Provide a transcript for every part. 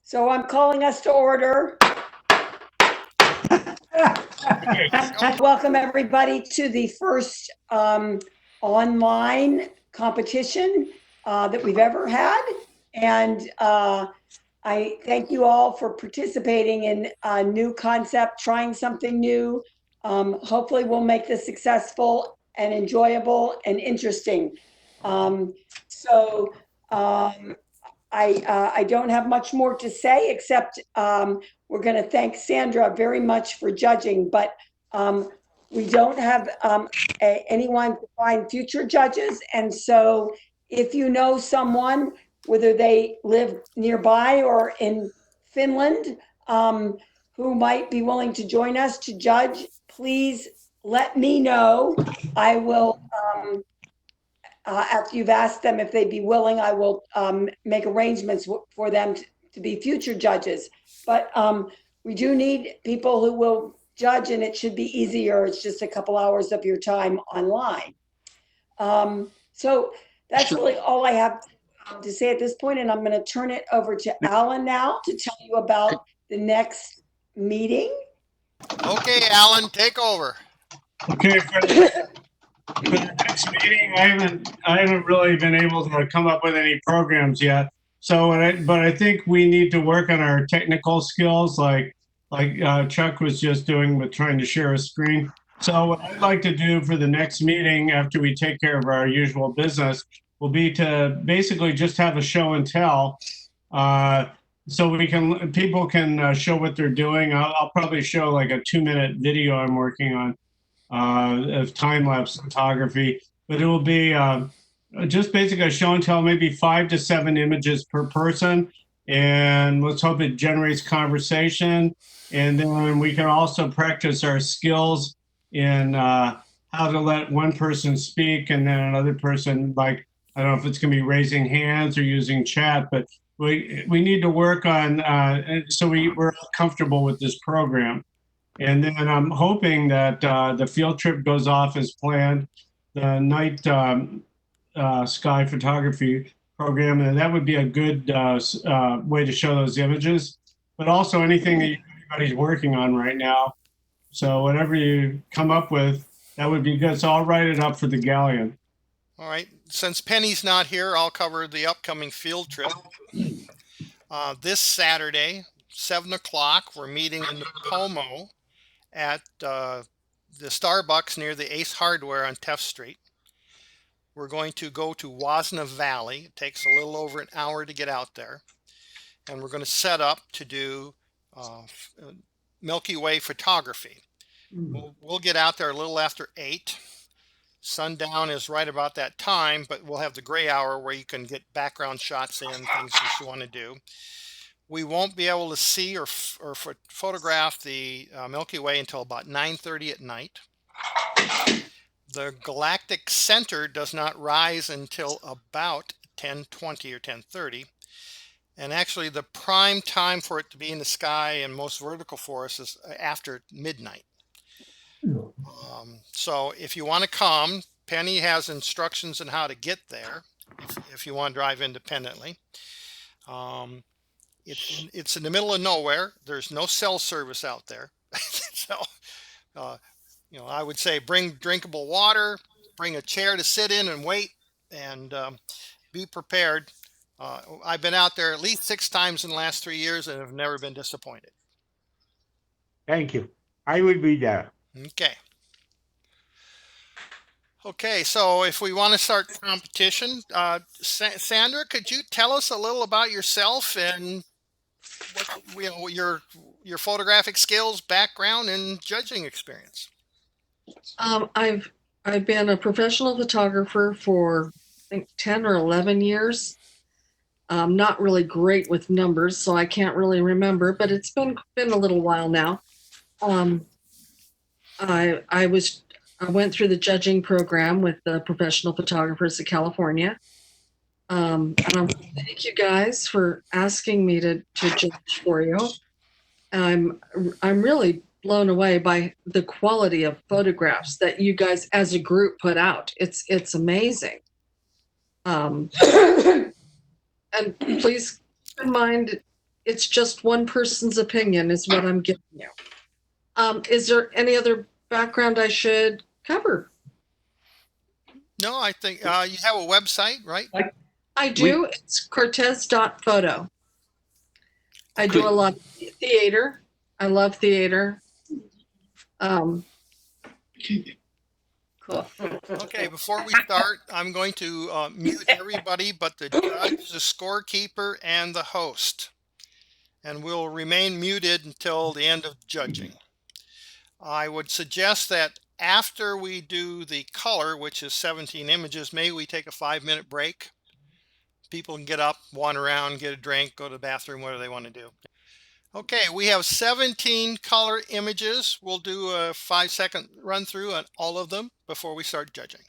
So I'm calling us to order. Welcome everybody to the first online competition that we've ever had. And I thank you all for participating in a new concept, trying something new. Hopefully we'll make this successful and enjoyable and interesting. I don't have much more to say except we're going to thank Sandra very much for judging, but we don't have anyone to find future judges. And so if you know someone, whether they live nearby or in Finland, who might be willing to join us to judge, please let me know. I will after you've asked them if they'd be willing, I will make arrangements for them to be future judges. But we do need people who will judge, and it should be easier. It's just a couple hours of your time online. So that's really all I have to say at this point, and I'm going to turn it over to Alan now to tell you about the next meeting. Okay, Alan, take over. Okay, for the next meeting, I haven't really been able to come up with any programs yet. So, but I think we need to work on our technical skills, like Chuck was just doing with trying to share a screen. So, what I'd like to do for the next meeting, after we take care of our usual business, will be to basically just have a show and tell. So people can show what they're doing. I'll probably show like a 2-minute video I'm working on of time-lapse photography, but it will be just basically a show and tell, maybe 5 to 7 images per person, and let's hope it generates conversation. And then we can also practice our skills in how to let one person speak and then another person, like, I don't know if it's going to be raising hands or using chat, but we need to work on so we're comfortable with this program. And then I'm hoping that the field trip goes off as planned, the night sky photography program, and that would be a good way to show those images, but also anything that everybody's working on right now. So whatever you come up with, that would be good. So I'll write it up for the Galleon. All right. Since Penny's not here, I'll cover the upcoming field trip. This Saturday, 7 o'clock, we're meeting in Pomo at the Starbucks near the Ace Hardware on Teff Street. We're going to go to Wasna Valley. It takes a little over an hour to get out there. And we're going to set up to do Milky Way photography. We'll get out there a little after 8. Sundown is right about that time, but we'll have the gray hour where you can get background shots in, things that you want to do. We won't be able to see or photograph the Milky Way until about 9:30 at night. The galactic center does not rise until about 10:20 or 10:30. And actually, the prime time for it to be in the sky in most vertical forests is after midnight. So if you want to come, Penny has instructions on how to get there if you want to drive independently. It's in the middle of nowhere. There's no cell service out there. So, I would say bring drinkable water, bring a chair to sit in and wait, and be prepared. I've been out there at least 6 times in the last 3 years and have never been disappointed. Thank you. I will be there. Okay, so if we want to start competition, Sandra, could you tell us a little about yourself and what, your photographic skills, background, and judging experience? I've been a professional photographer for I think 10 or 11 years. I'm not really great with numbers, so I can't really remember, but it's been a little while now. I went through the judging program with the Professional Photographers of California. And thank you guys for asking me to judge for you. I'm really blown away by the quality of photographs that you guys as a group put out. It's amazing. And please keep in mind, it's just one person's opinion is what I'm giving you. Is there any other background I should cover? No, I think you have a website, right? I do. It's Cortez.photo. I do a lot of theater. I love theater. Cool. Okay, before we start, I'm going to mute everybody but the judge, the scorekeeper, and the host. And we'll remain muted until the end of judging. I would suggest that after we do the color, which is 17 images, maybe we take a 5-minute break. People can get up, wander around, get a drink, go to the bathroom, whatever they want to do. Okay, we have 17 color images. We'll do a 5-second run through on all of them before we start judging.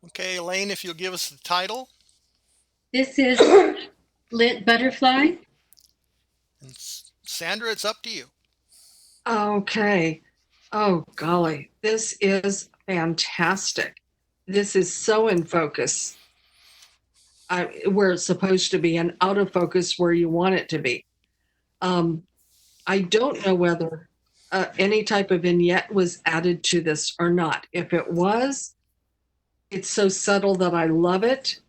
Okay, Elaine, if you'll give us the title. This is Lit Butterfly. And Sandra, it's up to you. Okay. Oh, golly. This is fantastic. This is so in focus where it's supposed to be and out of focus where you want it to be. I don't know whether any type of vignette was added to this or not. If it was, it's so subtle that I love it.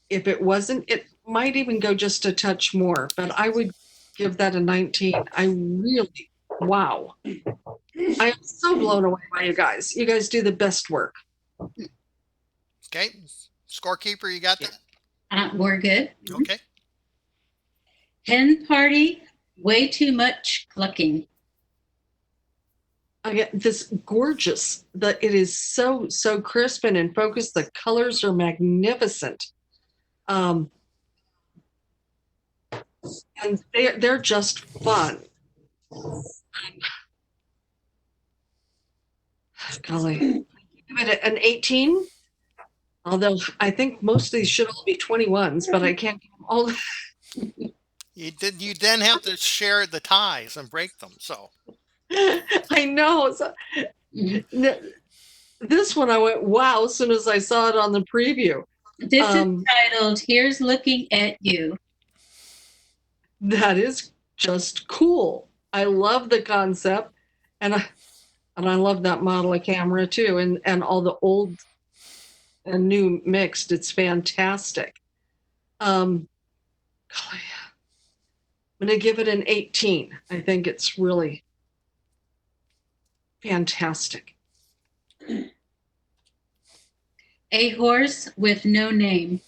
If it wasn't, it might even go just a touch more, but I would give that a 19. I really, wow. I am so blown away by you guys. You guys do the best work. Okay, scorekeeper, you got that? We're good. Okay. Hen party, way too much clucking. I get this gorgeous, that it is so crisp and in focus. The colors are magnificent. And they're just fun. Golly, give it an 18. Although I think most of these should all be 21s, but I can't give them all. You then have to share the ties and break them. So I know. So, this one I went, wow, as soon as I saw it on the preview. This is titled, Here's Looking at You. That is just cool. I love the concept. And I love that model of camera too. And all the old and new mixed. It's fantastic. I'm going to give it an 18. I think it's really fantastic. A horse with no name.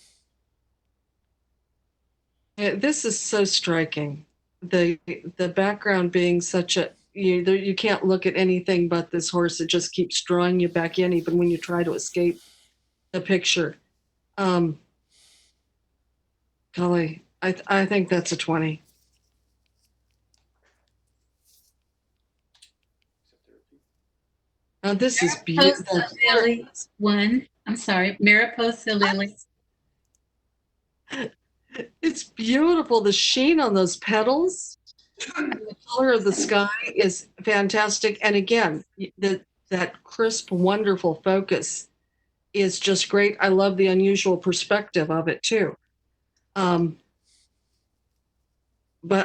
This is so striking. The background being such a, you can't look at anything but this horse. It just keeps drawing you back in, even when you try to escape the picture. Golly, I think that's a 20. Now this is beautiful. One I'm sorry, Mariposa lilies. It's beautiful. The sheen on those petals, the color of the sky is fantastic. And again, that crisp, wonderful focus is just great. I love the unusual perspective of it too. But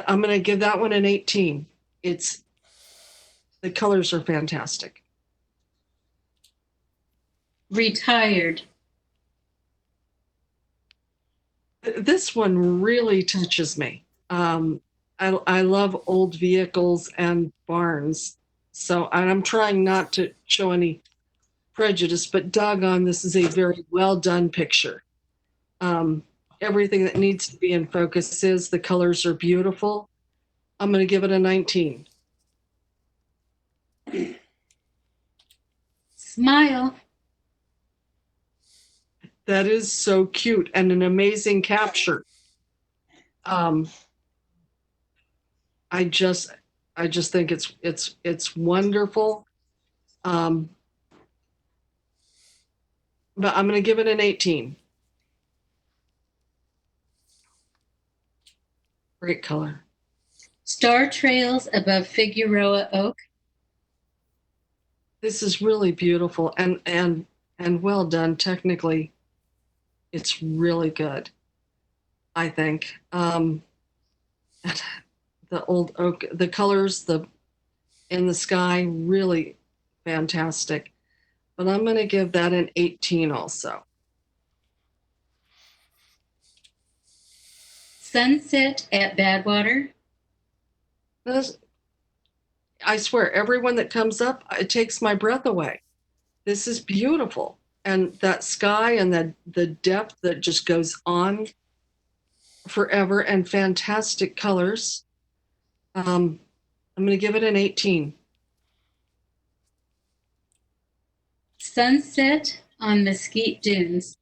I'm going to give that one an 18. The colors are fantastic. Retired. This one really touches me. I love old vehicles and barns. So, and I'm trying not to show any prejudice, but doggone, this is a very well done picture. Everything that needs to be in focus is, the colors are beautiful. I'm going to give it a 19. Smile. That is so cute and an amazing capture. I just think it's wonderful. But I'm going to give it an 18. Great color. Star trails above Figueroa Oak. This is really beautiful and well done technically. It's really good, I think. The old oak, the colors, in the sky, really fantastic. But I'm going to give that an 18 also. Sunset at Badwater. I swear, everyone that comes up, it takes my breath away. This is beautiful. And that sky and the depth that just goes on forever, and fantastic colors. I'm going to give it an 18. Sunset on Mesquite Dunes.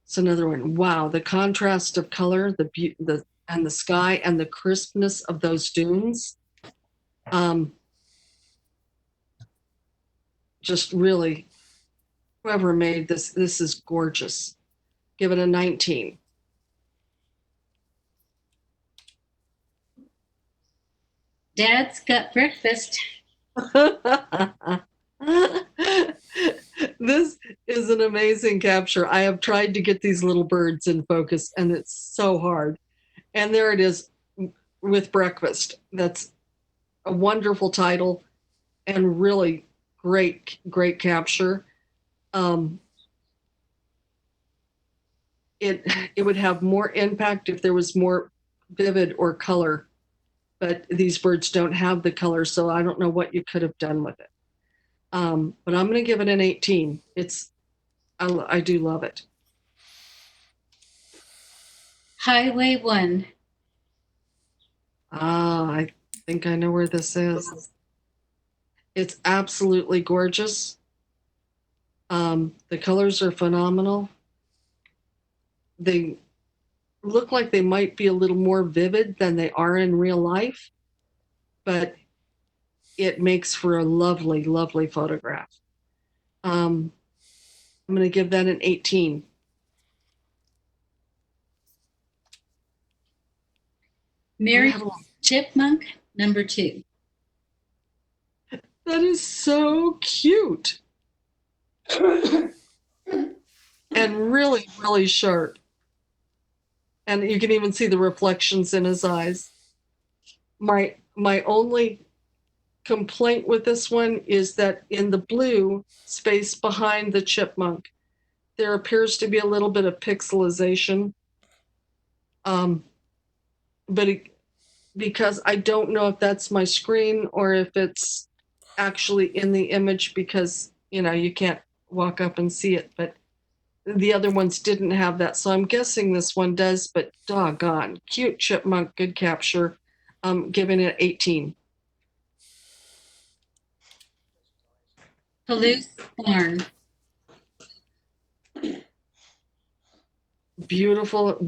It's another one. Wow, the contrast of color, and the sky and the crispness of those dunes. Just really, whoever made this is gorgeous. Give it a 19. Dad's got breakfast. This is an amazing capture. I have tried to get these little birds in focus, and it's so hard. And there it is with breakfast. That's a wonderful title and really great capture. It would have more impact if there was more vivid or color, but these birds don't have the color, so I don't know what you could have done with it. But I'm going to give it an 18. I do love it. Highway 1. I think I know where this is. It's absolutely gorgeous. The colors are phenomenal. They look like they might be a little more vivid than they are in real life, but it makes for a lovely, lovely photograph. I'm going to give that an 18. Mary Chipmunk, number 2. That is so cute. And really, really sharp. And you can even see the reflections in his eyes. My only complaint with this one is that in the blue space behind the chipmunk, there appears to be a little bit of pixelization. Because I don't know if that's my screen or if it's actually in the image, because you can't walk up and see it, but the other ones didn't have that, so I'm guessing this one does. But doggone cute chipmunk, good capture. I'm giving it 18. Palouse Farm. Beautiful,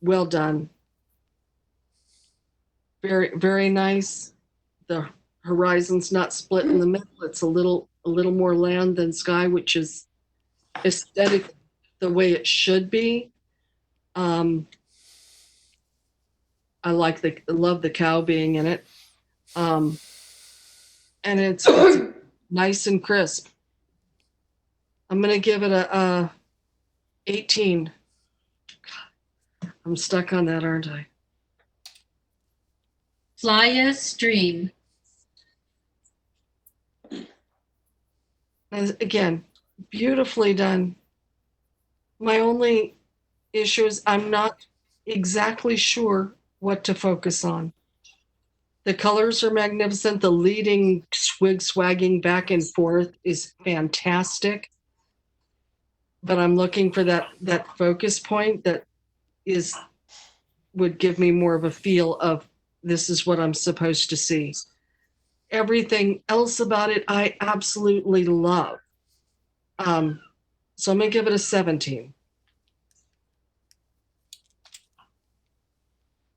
well done. Very, very nice. The horizon's not split in the middle. It's a little a little more land than sky, which is aesthetic the way it should be. I love the cow being in it. And it's nice and crisp. I'm going to give it a 18. God, I'm stuck on that, aren't I? Playa Stream. And again, beautifully done. My only issue is I'm not exactly sure what to focus on. The colors are magnificent. The leading swagging back and forth is fantastic. But I'm looking for that focus point that would give me more of a feel of this is what I'm supposed to see. Everything else about it, I absolutely love. So I'm gonna give it a 17.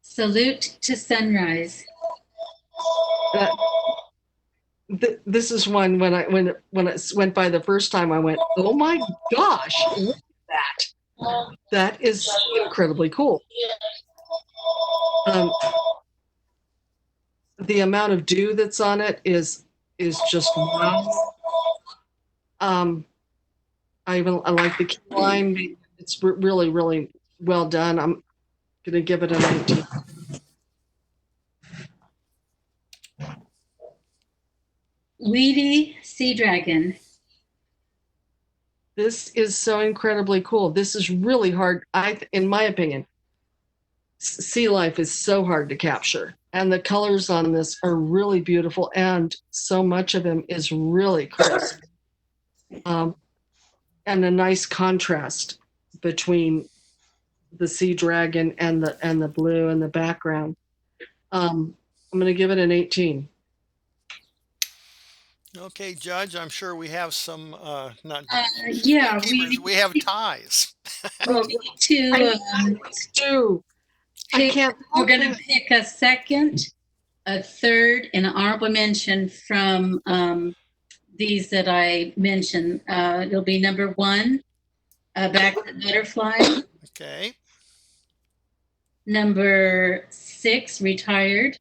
Salute to Sunrise. This is one when it went by the first time, I went, oh my gosh, look at that. That is incredibly cool. The amount of dew that's on it is just wow. I like the key lime. It's really, really well done. I'm gonna give it a 19. Weedy Sea Dragon. This is so incredibly cool. This is really hard. In my opinion, sea life is so hard to capture, and the colors on this are really beautiful, and so much of them is really crisp. And a nice contrast between the sea dragon and the blue in the background. I'm going to give it an 18. Okay, Judge, I'm sure we have some, not Yeah, keepers, we have ties. we need to I pick, can't. we're going to pick a second, a third, and an honorable mention from these that I mentioned. It'll be number 1, Backlit Butterfly. Okay, Number 6, Retired.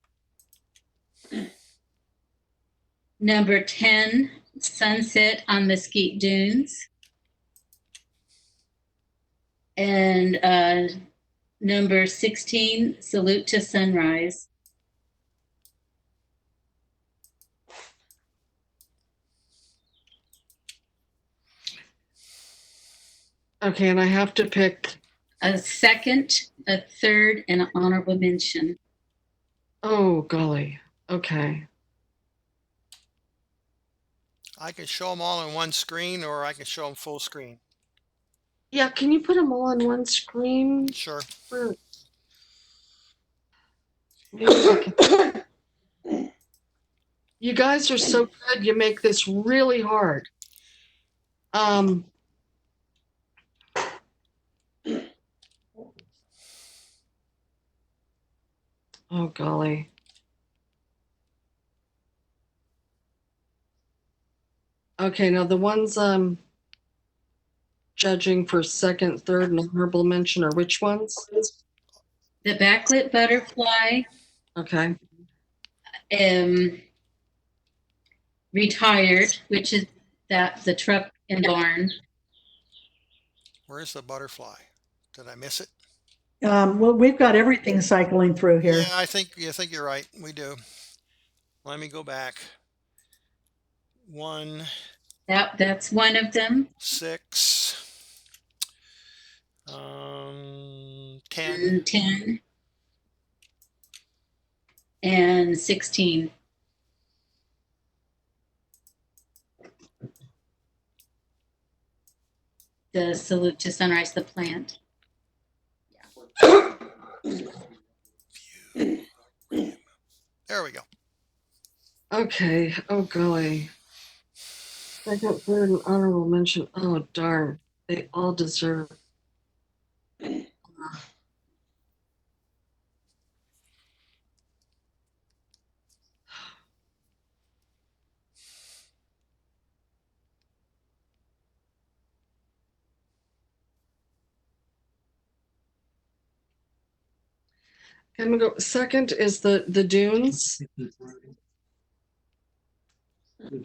Number 10, Sunset on Mesquite Dunes. And number 16, Salute to Sunrise. Okay, and I have to pick. A second, a third, and an honorable mention. Oh, golly. Okay. I can show them all on one screen, or I can show them full screen. Yeah, can you put them all on one screen? Sure. Maybe I can. You guys are so good. You make this really hard. Oh, golly. Okay, now the ones I'm judging for second, third, and honorable mention are which ones? The Backlit Butterfly, Okay. Retired, which is the truck and barn. Where's the butterfly? Did I miss it? Well, we've got everything cycling through here. Yeah, I think you're right. We do. Let me go back. 1, That's one of them. 6, 10, And 10 and 16. The Salute to Sunrise, the plant. there we go. Okay. Oh, golly. Second, third, and honorable mention. Oh, darn. They all deserve. I'm gonna go, second is the dunes. Which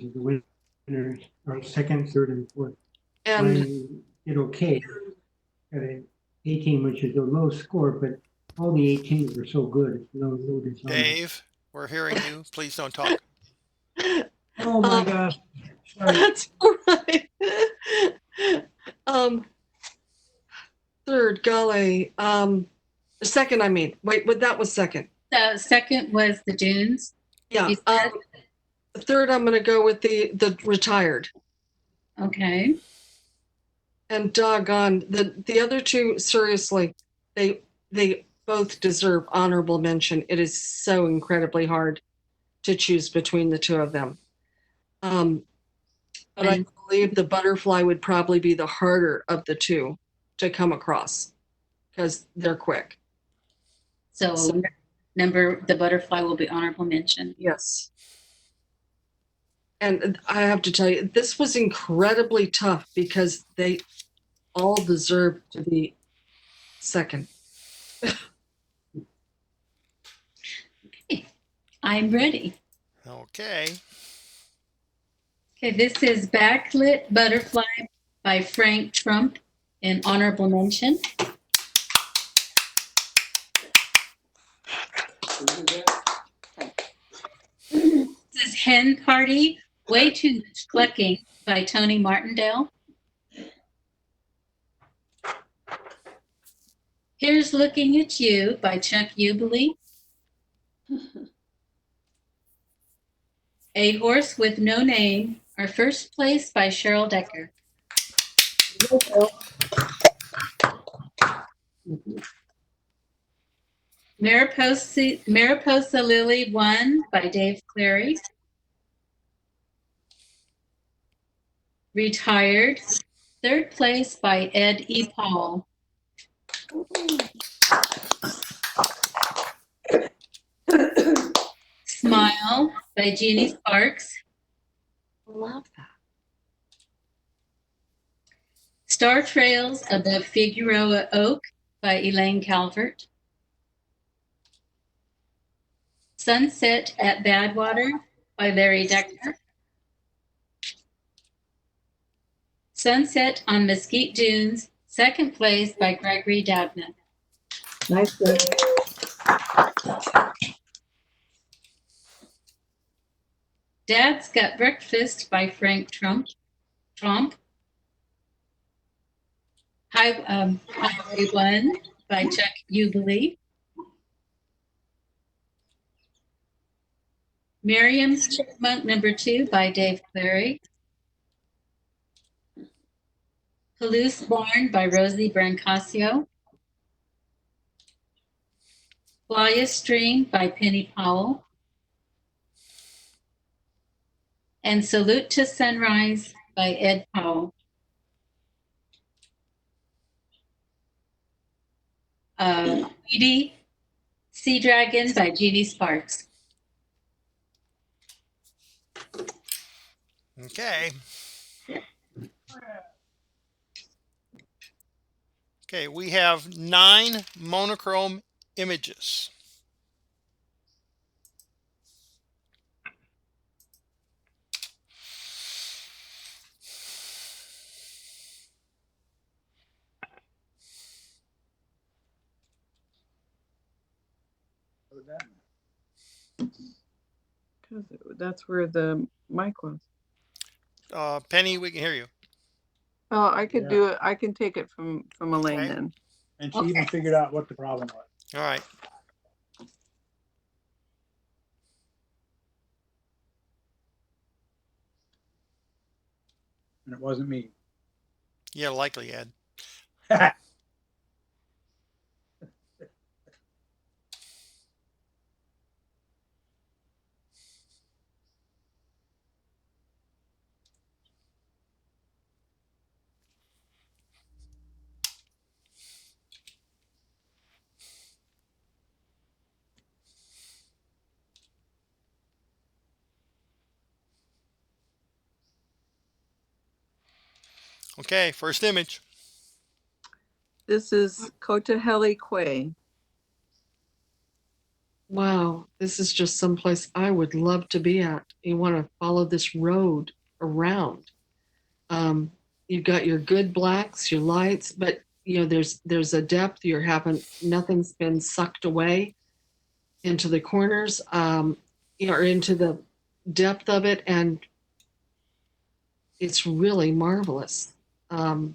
is the winners, or second, third, and fourth. And Mine did okay at an 18, which is a low score, but all the 18s were so good. No dishonor. Dave, we're hearing you. Please don't talk. Oh my gosh. Sorry. that's all right. Third, golly, second, I mean, wait, but that was second. The second was the dunes. Yeah, You said? third, I'm gonna go with the retired. Okay. And doggone, the other two, seriously, they both deserve honorable mention. It is so incredibly hard to choose between the two of them. But I believe the butterfly would probably be the harder of the two to come across because they're quick. So the butterfly will be honorable mention. Yes. And I have to tell you, this was incredibly tough because they all deserve to be second. I'm ready. Okay. Okay, this is Backlit Butterfly by Frank Trump in honorable mention. This is Hen Party, Way Too Much Clucking by Tony Martindale. Here's Looking at You by Chuck Ubley. A Horse with No Name, our first place by Cheryl Decker. Mariposa Lily 1 by Dave Clary. Retired, third place by Ed E. Paul. Smile by Jeannie Sparks. Love that. Star Trails Above Figueroa Oak by Elaine Calvert. Sunset at Badwater by Larry Decker. Sunset on Mesquite Dunes, second place by Gregory Doudna. Nice. Good. Dad's Got Breakfast by Frank Trump. Highway 1 by Chuck Ubley. Miriam's Chipmunk number 2 by Dave Clary. Palouse Barn by Rosie Brancasio. Fly a Stream by Penny Powell. And Salute to Sunrise by Ed Powell. Edie Sea Dragon by Jeannie Sparks. Okay. Okay, we have 9 monochrome images. Because that's where the mic was. Penny, we can hear you. Oh, I could Yeah. do it. I can take it from Elaine Okay. then. And she even figured out what the problem was. All right. And it wasn't me. Yeah, likely, Ed. Okay, first image. This is Kotaheli Quay. Wow, this is just someplace I would love to be at. You want to follow this road around. You've got your good blacks, your lights, but you know there's a depth. You're having nothing's been sucked away into the corners, or into the depth of it, and it's really marvelous. Golly,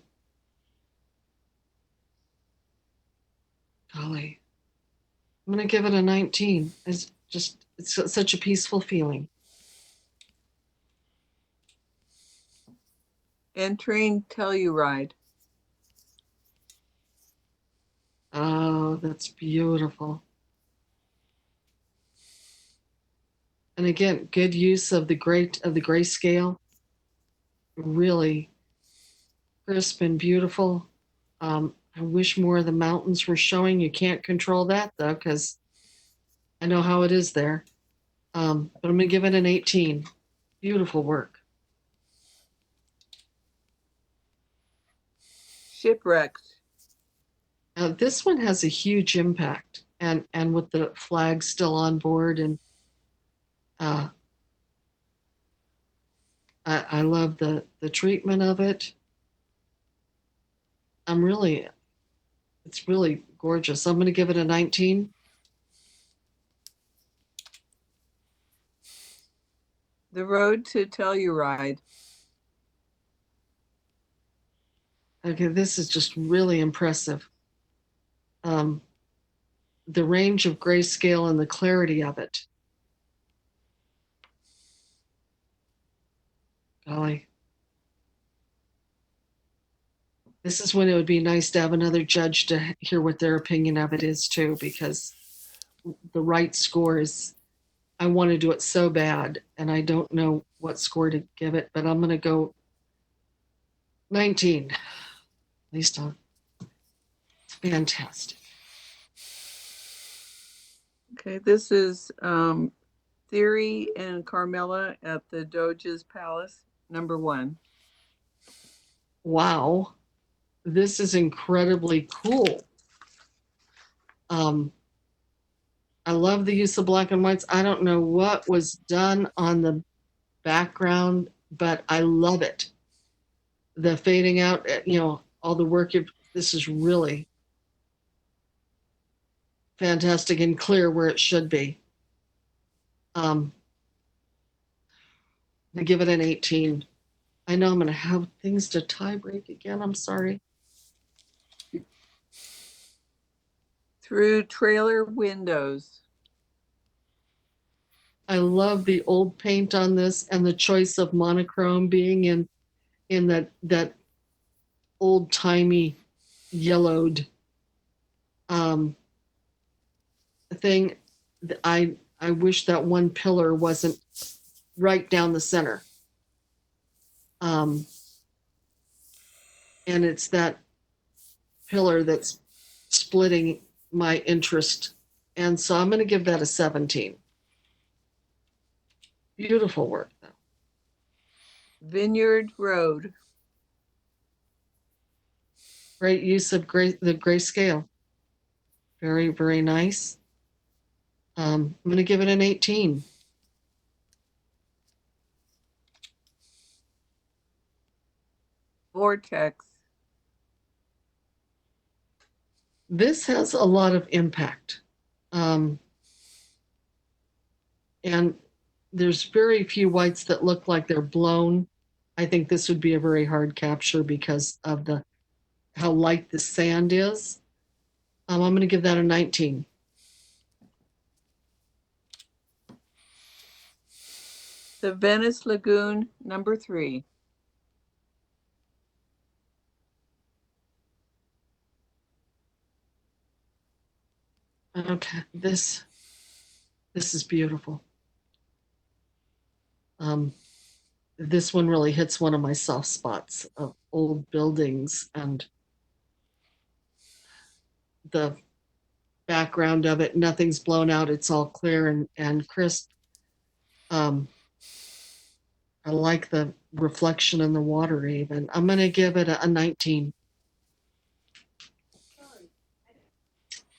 I'm gonna give it a 19. It's such a peaceful feeling. Entering Telluride. Oh, that's beautiful. And again, good use of the grayscale. Really crisp and beautiful. I wish more of the mountains were showing. You can't control that though, because I know how it is there. But I'm gonna give it an 18. Beautiful work. Shipwrecked. This one has a huge impact, and with the flag still on board, and I love the treatment of it. It's really gorgeous. I'm going to give it a 19. The road to Telluride. Okay, this is just really impressive. The range of grayscale and the clarity of it. Golly. This is when it would be nice to have another judge to hear what their opinion of it is too, because the right score is, I want to do it so bad, and I don't know what score to give it, but I'm going to go 19. At least it's fantastic. Okay, this is Theory and Carmela at the Doge's Palace, number 1. Wow, this is incredibly cool. I love the use of black and whites. I don't know what was done on the background, but I love it. The fading out, all the work this is really fantastic and clear where it should be. I give it an 18. I know I'm going to have things to tie break again. I'm sorry. Through trailer windows. I love the old paint on this and the choice of monochrome being in that old timey yellowed thing. I wish that one pillar wasn't right down the center. And it's that pillar that's splitting my interest. And so I'm going to give that a 17. Beautiful work, though. Vineyard Road. Great use of the grayscale. Very, very nice. I'm going to give it an 18. Vortex. This has a lot of impact. And there's very few whites that look like they're blown. I think this would be a very hard capture because of how light the sand is. I'm going to give that a 19. The Venice Lagoon, number 3. Okay, this is beautiful. This one really hits one of my soft spots of old buildings and the background of it. Nothing's blown out. It's all clear and crisp. I like the reflection in the water even. I'm going to give it a 19.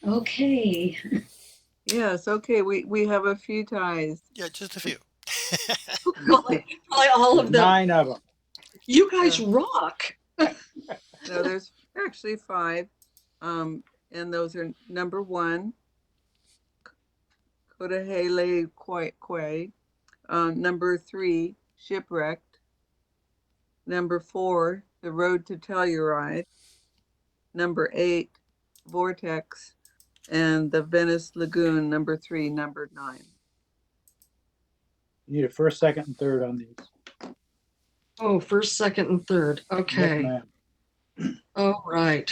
Okay. Yes, okay, we have a few ties. Yeah, just a few. Probably all of them. 9 of them. You guys rock. No, there's actually 5. And those are number 1, Kodahele Kwai. Number 3, Shipwrecked. Number 4, The Road to Telluride. Number 8, Vortex. And the Venice Lagoon, number 3, number 9. You need a first, second, and third on these. Oh, first, second, and third. Yes, Okay. ma'am. All right.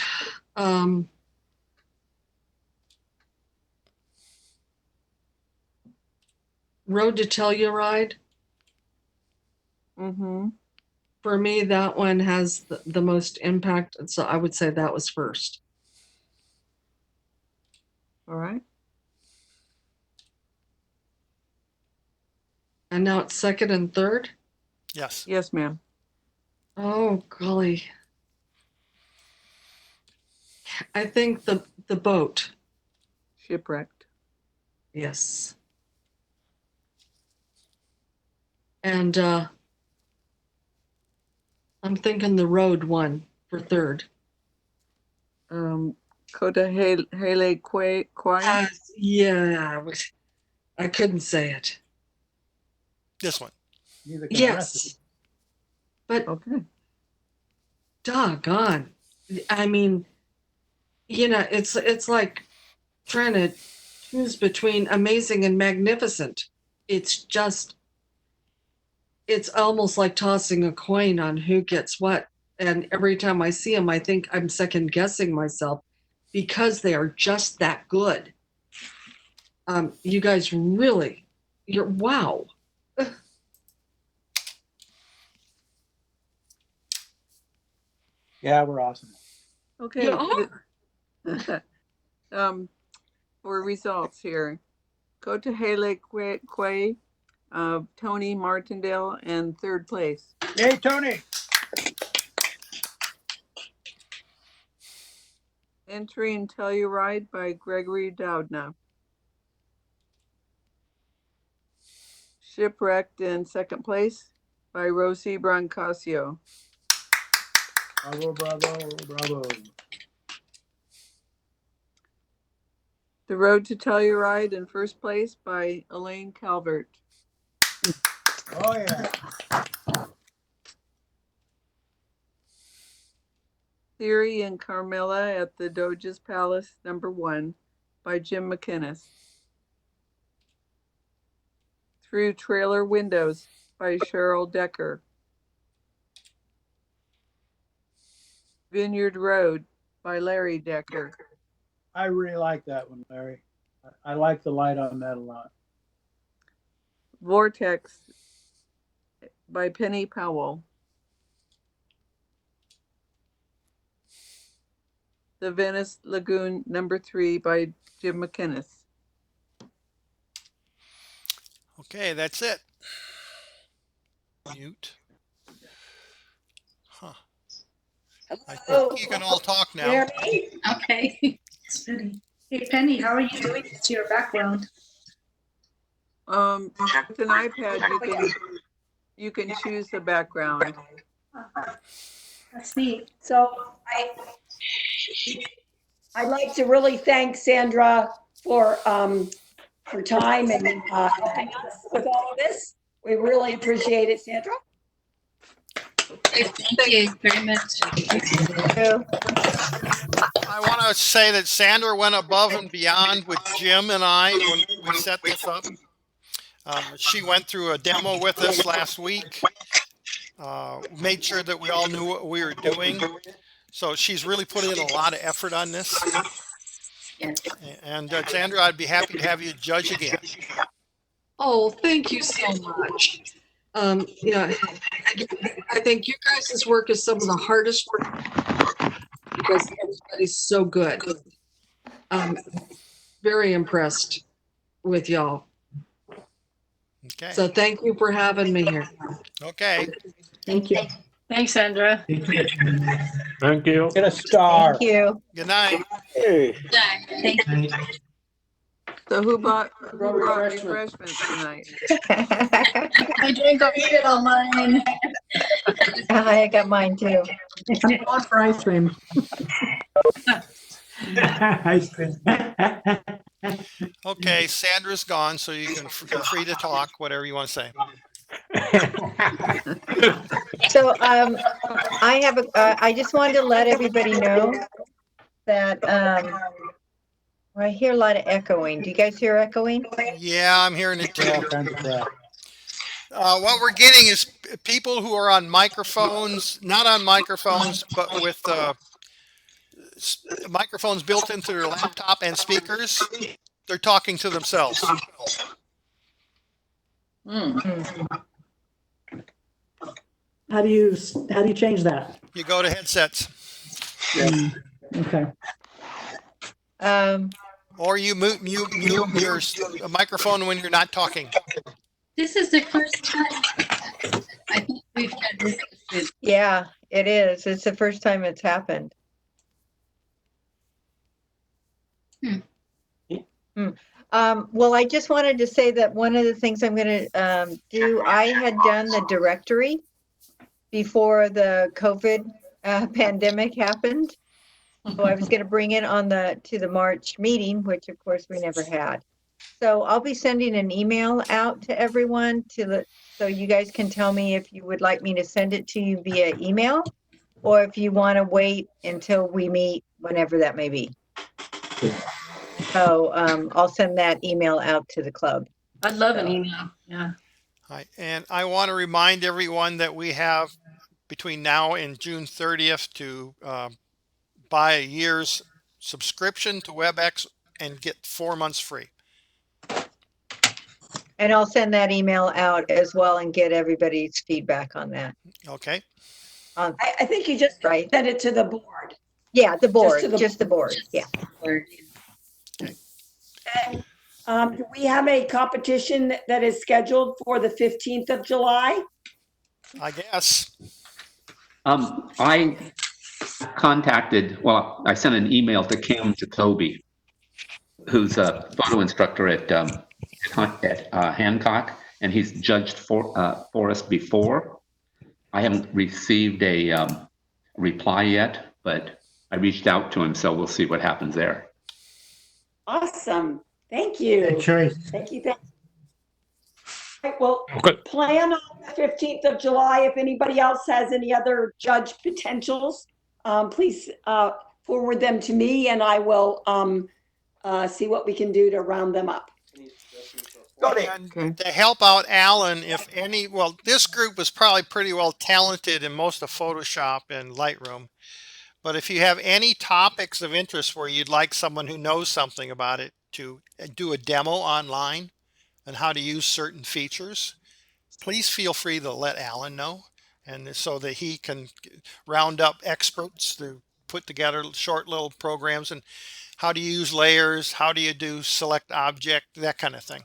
Road to Telluride. Mm-hmm. For me, that one has the most impact. So I would say that was first. All right. And now it's second and third. Yes. Yes, ma'am. Oh, golly. I think the boat. Shipwrecked. Yes. And I'm thinking the road one for third. Kodahele Kwai. Yeah, I couldn't say it. This one. Neither can the rest of Yes. But Okay. doggone. I mean, it's like trying to choose between amazing and magnificent. It's almost like tossing a coin on who gets what. And every time I see them, I think I'm second guessing myself because they are just that good. You guys really, wow. Yeah, we're awesome. Okay. You are. For results here, Kodahele Kwai, Tony Martindale, and third place. Yay, Tony! Entering Telluride by Gregory Doudna. Shipwrecked in second place by Rosie Brancasio. Bravo, bravo, bravo. The Road to Telluride in first place by Elaine Calvert. Oh, yeah. Theory and Carmilla at the Doge's Palace, number 1 by Jim McInnes. Through Trailer Windows by Cheryl Decker. Vineyard Road by Larry Decker. I really like that one, Larry. I like the light on that a lot. Vortex by Penny Powell. The Venice Lagoon, number 3 by Jim McInnes. Okay, that's it. Mute. Huh. I think you can all talk now. Mary? Okay. Hey Penny, how are you doing to your background? With an iPad, you can choose the background. That's neat. So I'd like to really thank Sandra for her time and helping us with all of this. We really appreciate it, Sandra. Thank you very much. I want to say that Sandra went above and beyond with Jim and I when we set this up. She went through a demo with us last week, made sure that we all knew what we were doing. So she's really put in a lot of effort on this. Yes. And Sandra, I'd be happy to have you judge again. Oh, thank you so much. I think you guys' work is some of the hardest work because everybody's so good. Very impressed with y'all. Okay. So thank you for having me here. Okay. Thank you. Thanks, Sandra. Thank you. Get a star. Thank you. Good night. Hey. Thank you. So who brought refreshments tonight? I drank all eat it on mine. I got mine too. I'm going for ice cream. Ice cream. Okay, Sandra's gone, so you can feel free to talk, whatever you want to say. So I have I just wanted to let everybody know that I hear a lot of echoing. Do you guys hear echoing? Yeah, I'm hearing it Yeah, all too. kinds of crap. What we're getting is people who are on microphones, not on microphones, but with microphones built into their laptop and speakers. They're talking to themselves. Hmm. How do you change that? You go to headsets, Okay. or you mute your microphone when you're not talking. This is the first time I think we've had this issue. Yeah, it is. It's the first time it's happened. Well, I just wanted to say that one of the things I'm going to do, I had done the directory before the COVID pandemic happened. So I was going to bring it on to the March meeting, which of course we never had. So I'll be sending an email out to everyone so you guys can tell me if you would like me to send it to you via email, or if you want to wait until we meet, whenever that may be. So I'll send that email out to the club. I'd love an email. Yeah. And I want to remind everyone that we have between now and June 30th to buy a year's subscription to WebEx and get 4 months free. And I'll send that email out as well and get everybody's feedback on that. Okay. I think you just Right. send it to the board. Yeah, the board, to the- just the board. Yeah. And do we have a competition that is scheduled for the 15th of July? I guess. I I sent an email to Cam Jacoby, who's a photo instructor at Hancock, and he's judged for us before. I haven't received a reply yet, but I reached out to him, so we'll see what happens there. Awesome. Thank you. Good choice. Thank you. All right, well, plan on the 15th of July. If anybody else has any other judge potentials, please forward them to me and I will see what we can do to round them up. And to help out Alan, this group was probably pretty well talented in most of Photoshop and Lightroom. But if you have any topics of interest where you'd like someone who knows something about it to do a demo online on how to use certain features, please feel free to let Alan know, and so that he can round up experts to put together short little programs and how to use layers, how do you do select object, that kind of thing.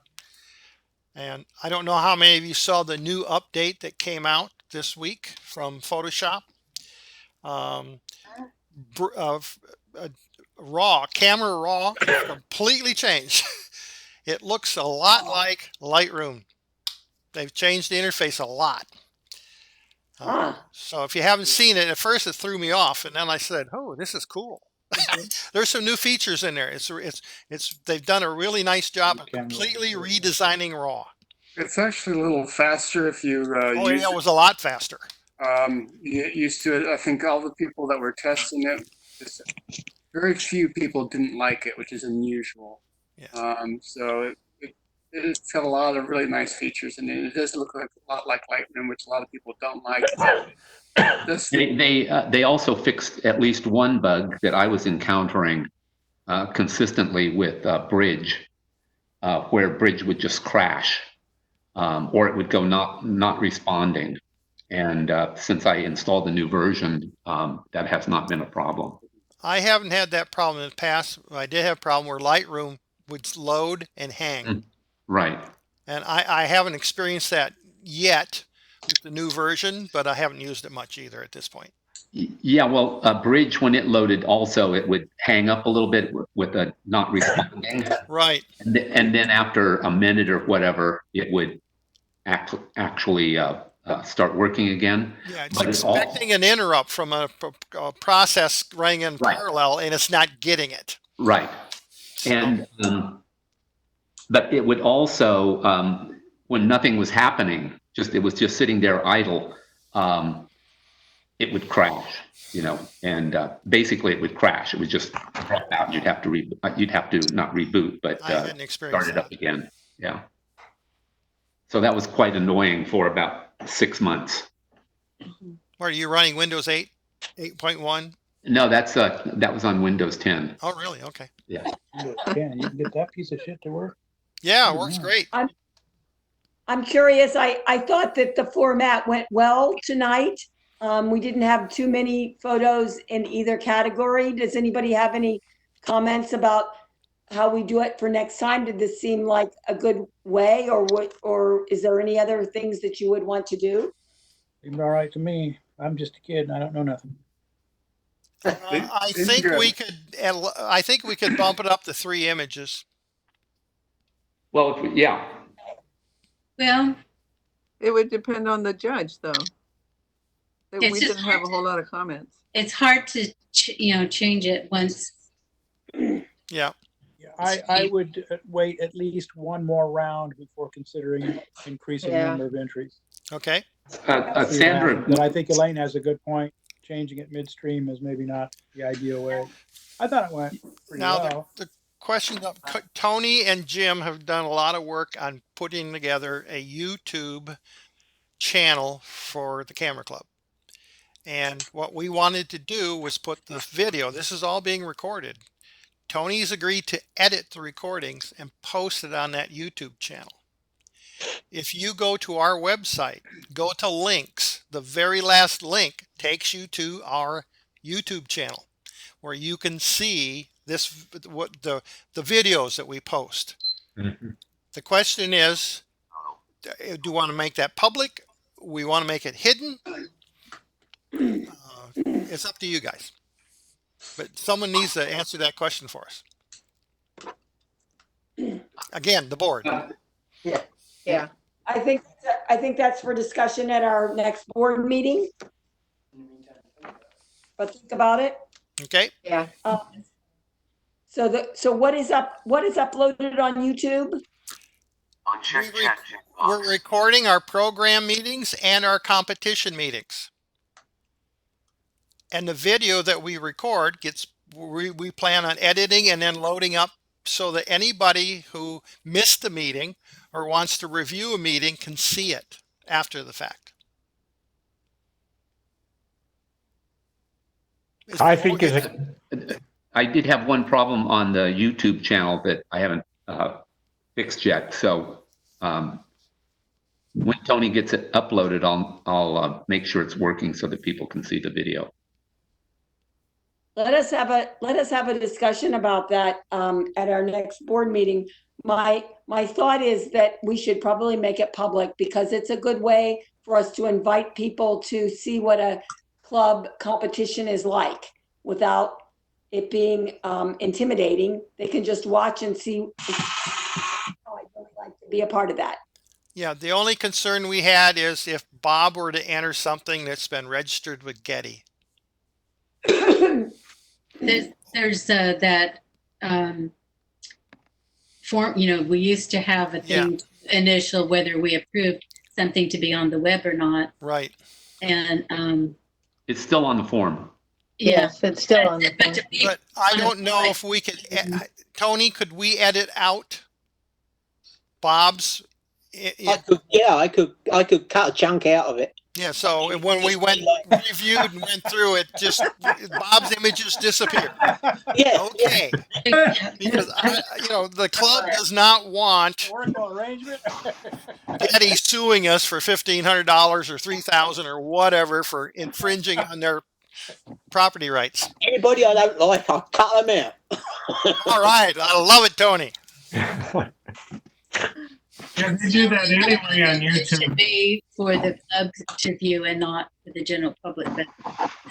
And I don't know how many of you saw the new update that came out this week from Photoshop. Camera Raw completely changed. It looks a lot like Lightroom. They've changed the interface a lot. So if you haven't seen it, at first it threw me off, and then I said, "Oh, this is cool." There's some new features in there. They've done a really nice job of completely redesigning Raw. It's actually a little faster if you use it was a lot faster. You get used to it. I think all the people that were testing it, very few people didn't like it, which is unusual. Yes. So it's got a lot of really nice features in it. It does look a lot like Lightroom, which a lot of people don't like. They also fixed at least one bug that I was encountering consistently with Bridge, where Bridge would just crash, or it would go not responding. And since I installed the new version, that has not been a problem. I haven't had that problem in the past. I did have a problem where Lightroom would load and hang. Right. And I haven't experienced that yet with the new version, but I haven't used it much either at this point. Yeah, well, Bridge, when it loaded also, it would hang up a little bit with a not responding. Right. And then after a minute or whatever, it would actually start working again. Yeah, it's But expecting an interrupt from a process running in Right. parallel, and it's not getting it. Right. And but it would also, when nothing was happening, it was just sitting there idle, it would crash, and basically it would crash. It would just drop out. You'd have to not reboot, but I hadn't experienced start it up again. Yeah. So that was quite annoying for about 6 months. Are you running Windows 8, 8.1? No, that was on Windows 10. Oh, really? Okay. Yeah. Yeah, you can get that piece of shit to work. Yeah, it works great. I'm curious. I thought that the format went well tonight. We didn't have too many photos in either category. Does anybody have any comments about how we do it for next time? Did this seem like a good way, or is there any other things that you would want to do? Seemed all right to me. I'm just a kid and I don't know nothing. I think we could bump it up to 3 images. Well, yeah. Well, It would depend on the judge, though. We It's just didn't have a whole lot of comments. it's hard to, change it once. Yeah. I would wait at least one more round before considering increasing the Yeah. number of entries. Okay. Sandra. But I think Elaine has a good point. Changing it midstream is maybe not the ideal way. I thought it went pretty Now, well. the question of Tony and Jim have done a lot of work on putting together a YouTube channel for the Camera Club. And what we wanted to do was put the video. This is all being recorded. Tony's agreed to edit the recordings and post it on that YouTube channel. If you go to our website, go to links, the very last link takes you to our YouTube channel where you can see the videos that we post. Mm-hmm. The question is, do you want to make that public? We want to make it hidden? It's up to you guys. But someone needs to answer that question for us. Again, the board. Yeah. I think that's for discussion at our next board meeting. But think about it. Okay. Yeah. So what is uploaded on YouTube? We're recording our program meetings and our competition meetings. And the video that we record we plan on editing and then loading up so that anybody who missed the meeting or wants to review a meeting can see it after the fact. I think I did have one problem on the YouTube channel that I haven't fixed yet. So when Tony gets it uploaded, I'll make sure it's working so that people can see the video. Let us have a discussion about that at our next board meeting. My thought is that we should probably make it public because it's a good way for us to invite people to see what a club competition is like without it being intimidating. They can just watch and see. Oh, I'd really like to be a part of that. Yeah, the only concern we had is if Bob were to enter something that's been registered with Getty. There's that form, we used to have a thing initial whether we approved something to be on the web or not. Right. And it's still on the form. Yes, it's still on the form. But I don't know if we could, Tony, could we edit out Bob's? I could cut a chunk out of it. Yeah, so when we reviewed and went through it, just Bob's images disappeared. Yeah. Okay. Because the club does not want Getty suing us for $1,500 or $3,000 or whatever for infringing on their property rights. Anybody I don't like, I'll cut them out. All right, I love it, Tony. Yeah, they do that anyway on It should YouTube. be for the club to view and not for the general public, but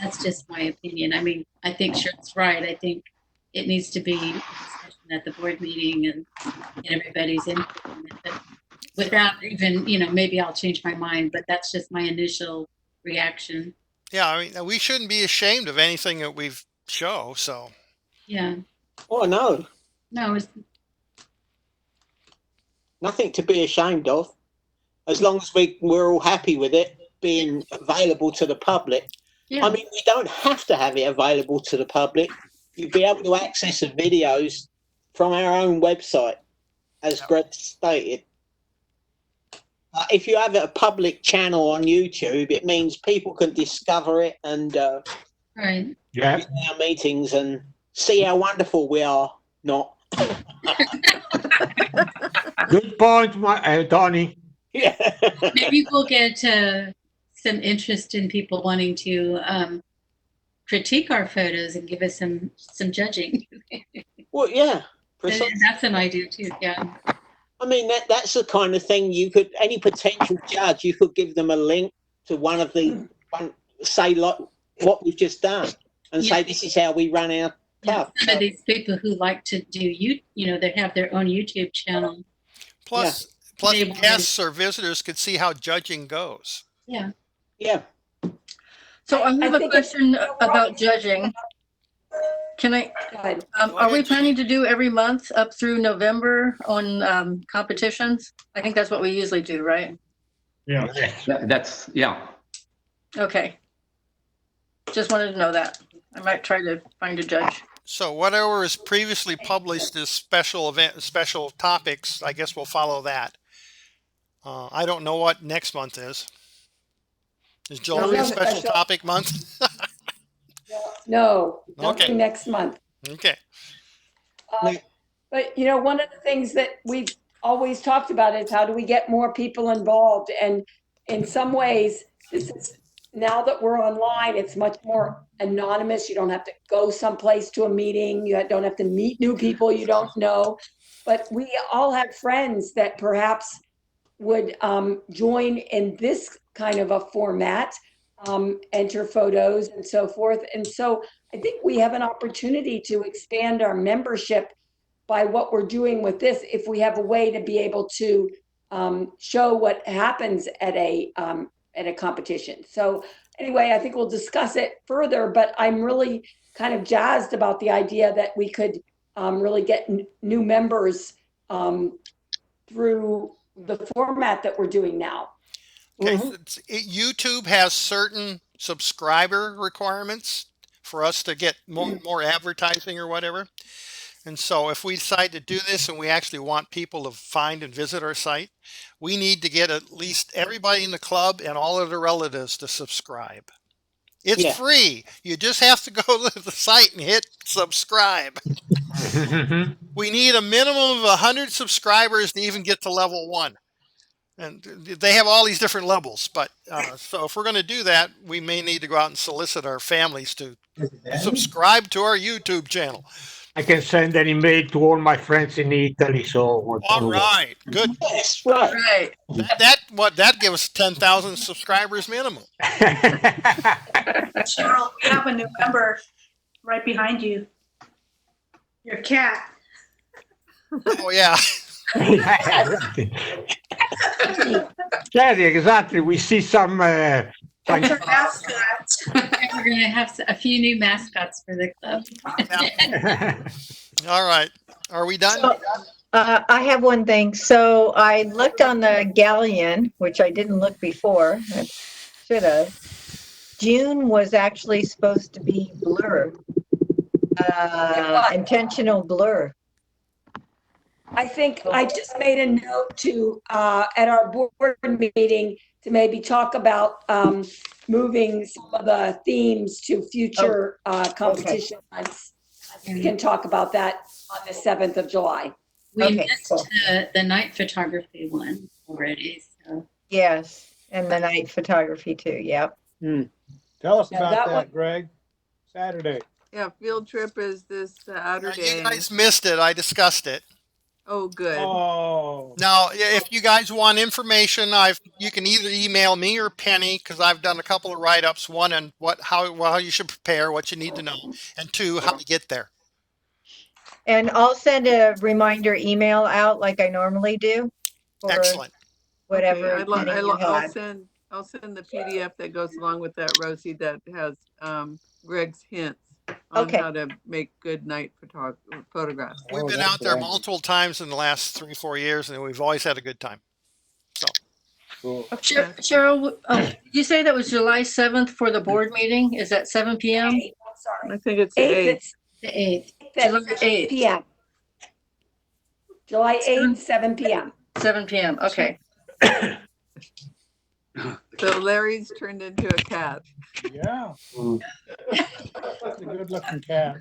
that's just my opinion. I mean, I think Shirt's right. I think it needs to be a discussion at the board meeting and get everybody's input on it. But without even, maybe I'll change my mind, but that's just my initial reaction. Yeah, I mean, we shouldn't be ashamed of anything that we've show. So Yeah. Oh, no, No, it's nothing to be ashamed of. As long as we're all happy with it being available to the public. yeah. I mean, we don't have to have it available to the public. You'll be able to access the videos from our own website, as Greg stated. If you have a public channel on YouTube, it means people can discover it and Right. Yeah. visit our meetings and see how wonderful we are. Not. Good point, Tony. Yeah. Maybe we'll get some interest in people wanting to critique our photos and give us some judging. Well, yeah. That's an idea too. Yeah. I mean, that's the kind of thing any potential judge, you could give them a link to one of say like what we've just done and say, this is how we run our club. Some of these people who like to do, they have their own YouTube channel. plus guests or visitors could see how judging goes. Yeah. Yeah. So I have a question about judging. Can I, are we planning to do every month up through November on competitions? I think that's what we usually do, right? Yeah. That's, yeah. Okay. Just wanted to know that. I might try to find a judge. So whatever is previously published as special topics, I guess we'll follow that. I don't know what next month is. Is July a special topic month? No, nothing Okay. next month. Okay. But one of the things that we've always talked about is how do we get more people involved? And in some ways, now that we're online, it's much more anonymous. You don't have to go someplace to a meeting. You don't have to meet new people you don't know. But we all have friends that perhaps would join in this kind of a format, enter photos and so forth. And so I think we have an opportunity to expand our membership by what we're doing with this, if we have a way to be able to show what happens at a competition. So anyway, I think we'll discuss it further, but I'm really kind of jazzed about the idea that we could really get new members through the format that we're doing now. Okay. YouTube has certain subscriber requirements for us to get more advertising or whatever. And so if we decide to do this and we actually want people to find and visit our site, we need to get at least everybody in the club and all of their relatives to subscribe. It's free. You just have to go to the site and hit subscribe. We need a minimum of 100 subscribers to even get to level 1. And they have all these different levels. But so if we're going to do that, we may need to go out and solicit our families to subscribe to our YouTube channel. I can send an email to all my friends in Italy. So all right, good. Yes, right. Right. That gives us 10,000 subscribers minimum. Cheryl, we have a new member right behind you. Your cat. Oh yeah. Yeah, exactly. We see some. That's our mascot. We're going to have a few new mascots for the club. All right. Are we done? So, I have one thing. So I looked on the Galleon, which I didn't look before. I should have. June was actually supposed to be blur. Intentional blur. I think I just made a note to, at our board meeting, to maybe talk about moving some of the themes to future competition months. We can talk about that on the 7th of July. We missed the night photography one already. So. Yes, and the night photography too. Yep. Tell us Yeah, about that that, one- Greg. Saturday. Yeah, field trip is this Saturday. You guys missed it. I discussed it. Oh, good. Oh, Now, if you guys want information, you can either email me or Penny because I've done a couple of write-ups. One on how you should prepare, what you need to know, and two, how to get there. And I'll send a reminder email out like I normally do for Excellent. whatever Okay, meeting you had. I'll send the PDF that goes along with that, Rosie, that has Greg's hints on Okay. how to make good night photographs. We've been out there multiple times in the last 3-4 years, and we've always had a good time. So, cool. Cheryl, did you say that was July 7th for the board meeting? Is that 7 p.m.? I think it's the 8th. The 8th. July July 8th. PM. July 8th, 7 p.m. 7 p.m. Okay. So Larry's turned into a cat. Yeah. It's a good looking cat.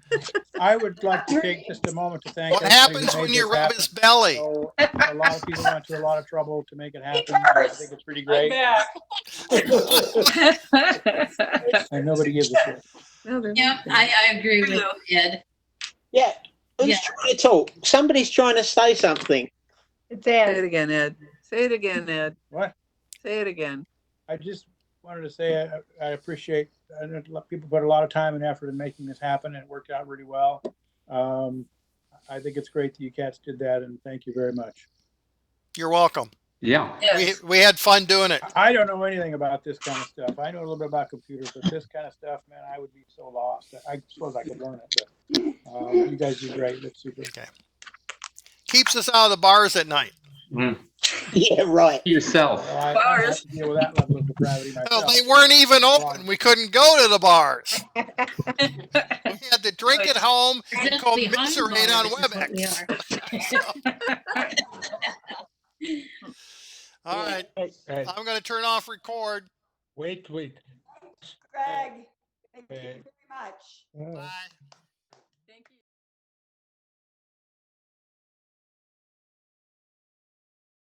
I would like to take just a moment to thank. what everybody who happens made when you this rub happen. his belly? So, a lot of people went to a lot of trouble to make it happen. I think it's pretty great. And nobody gives a shit. Yep, I agree with Ed. Yeah. Who's Yeah. trying to talk? Somebody's trying to say something. It's Say it Ed. again, Ed. Say it again, Ed. What? Say it again. I just wanted to say I appreciate, I know people put a lot of time and effort in making this happen, and it worked out really well. I think it's great that you cats did that, and thank you very much. You're welcome. Yeah. Yes. We had fun doing it. I don't know anything about this kind of stuff. I know a little bit about computers, but this kind of stuff, man, I would be so lost. I suppose I could learn it, but you guys do great. That's super. Okay. Keeps us out of the bars at night. Yeah, right. Yourself. Well, I have to deal with that level of depravity myself. Well, they weren't even open. We couldn't go to the bars. We had to drink at home and Just commiserate on behind bars is what we WebEx. All right. Hey, I'm going to turn off record. wait. Greg, thank you very much. Uh, Bye.